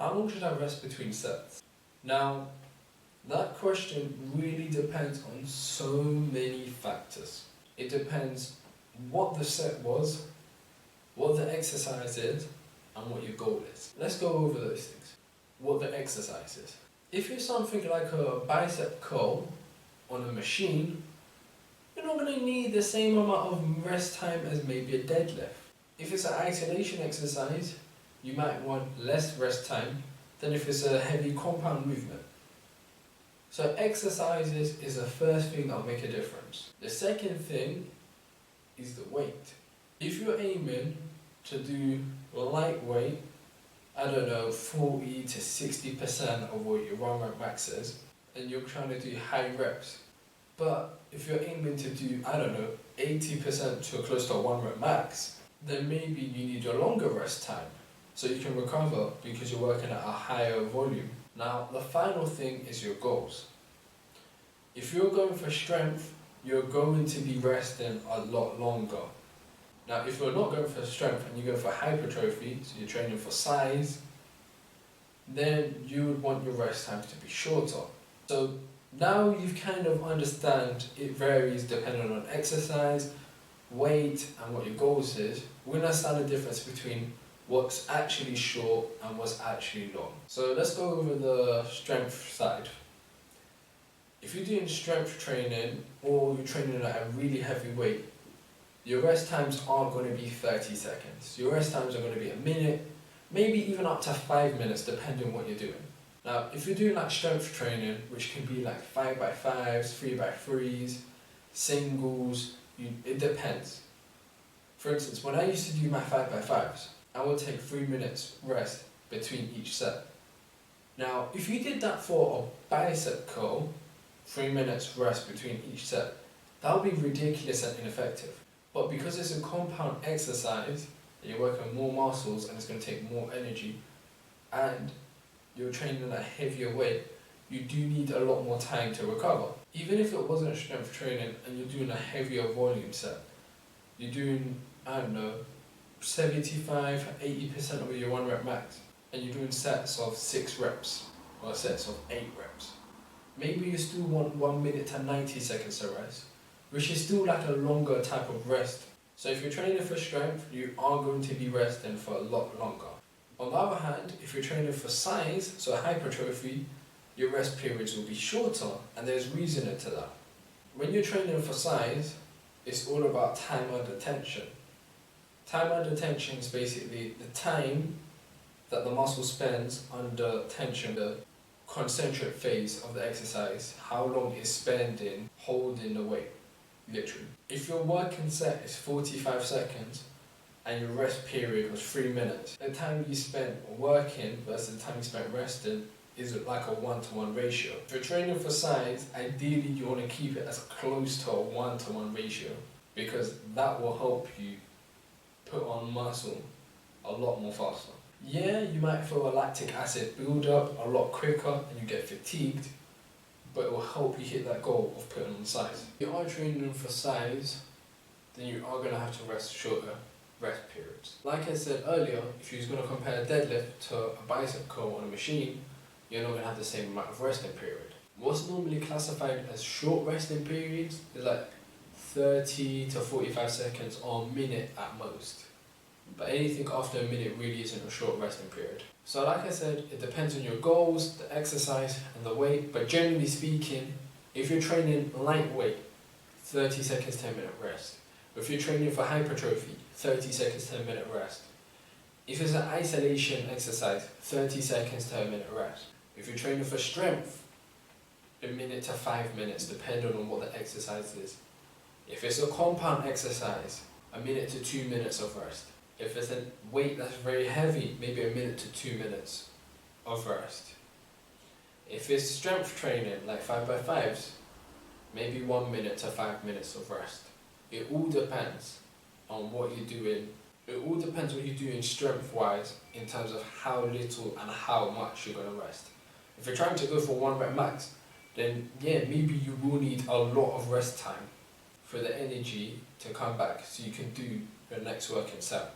How long should I rest between sets? Now, that question really depends on so many factors. It depends what the set was, what the exercise is, and what your goal is. Let's go over those things. What the exercise is. If it's something like a bicep curl on a machine, you're not going to need the same amount of rest time as maybe a deadlift. If it's an isolation exercise, you might want less rest time than if it's a heavy compound movement. So exercises is the first thing that'll make a difference. The second thing is the weight. If you're aiming to do lightweight, 40 to 60% of what your 1 rep max is, and you're trying to do high reps. But if you're aiming to do, 80% to close to a 1 rep max, then maybe you need a longer rest time so you can recover because you're working at a higher volume. Now, the final thing is your goals. If you're going for strength, you're going to be resting a lot longer. Now, if you're not going for strength and you go for hypertrophy, so you're training for size, then you would want your rest times to be shorter. So now you've kind of understand it varies depending on exercise, weight, and what your goals is. We understand the difference between what's actually short and what's actually long. So let's go over the strength side. If you're doing strength training or you're training at a really heavy weight, your rest times aren't going to be 30 seconds. Your rest times are going to be a minute, maybe even up to 5 minutes depending on what you're doing. Now, if you're doing like strength training, which can be like 5x5s, 3x3s, singles, it depends. For instance, when I used to do my 5x5s, I would take 3 minutes rest between each set. Now, if you did that for a bicep curl, 3 minutes rest between each set, that would be ridiculous and ineffective. But because it's a compound exercise, you're working more muscles and it's going to take more energy, and you're training at a heavier weight, you do need a lot more time to recover. Even if it wasn't strength training and you're doing a heavier volume set, you're doing, 75-80% of your 1 rep max, and you're doing sets of 6 reps or sets of 8 reps. Maybe you still want 1 minute to 90 seconds to rest, which is still like a longer type of rest. So if you're training for strength, you are going to be resting for a lot longer. On the other hand, if you're training for size, so hypertrophy, your rest periods will be shorter, and there's reason to that. When you're training for size, it's all about time under tension. Time under tension is basically the time that the muscle spends under tension, the concentric phase of the exercise, how long it's spending holding the weight, literally. If your working set is 45 seconds and your rest period was 3 minutes, the time you spent working versus the time you spent resting is like a 1-to-1 ratio. If you're training for size, ideally you want to keep it as close to a 1-to-1 ratio, because that will help you put on muscle a lot more faster. Yeah, you might feel a lactic acid build up a lot quicker and you get fatigued, but it will help you hit that goal of putting on size. If you are training for size, then you are going to have to rest shorter rest periods. Like I said earlier, if you're going to compare a deadlift to a bicep curl on a machine, you're not going to have the same amount of resting period. What's normally classified as short resting periods is like 30 to 45 seconds or a minute at most. But anything after a minute really isn't a short resting period. So like I said, it depends on your goals, the exercise and the weight, but generally speaking, if you're training lightweight, 30 seconds, 10 minute rest. If you're training for hypertrophy, 30 seconds, 10 minute rest. If it's an isolation exercise, 30 seconds to a minute rest. If you're training for strength, a minute to 5 minutes, depending on what the exercise is. If it's a compound exercise, a minute to 2 minutes of rest. If it's a weight that's very heavy, maybe a minute to 2 minutes of rest. If it's strength training, like 5x5s, maybe 1 minute to 5 minutes of rest. It all depends on what you're doing. It all depends what you're doing strength-wise in terms of how little and how much you're going to rest. If you're trying to go for 1 rep max, then yeah, maybe you will need a lot of rest time for the energy to come back so you can do your next working set.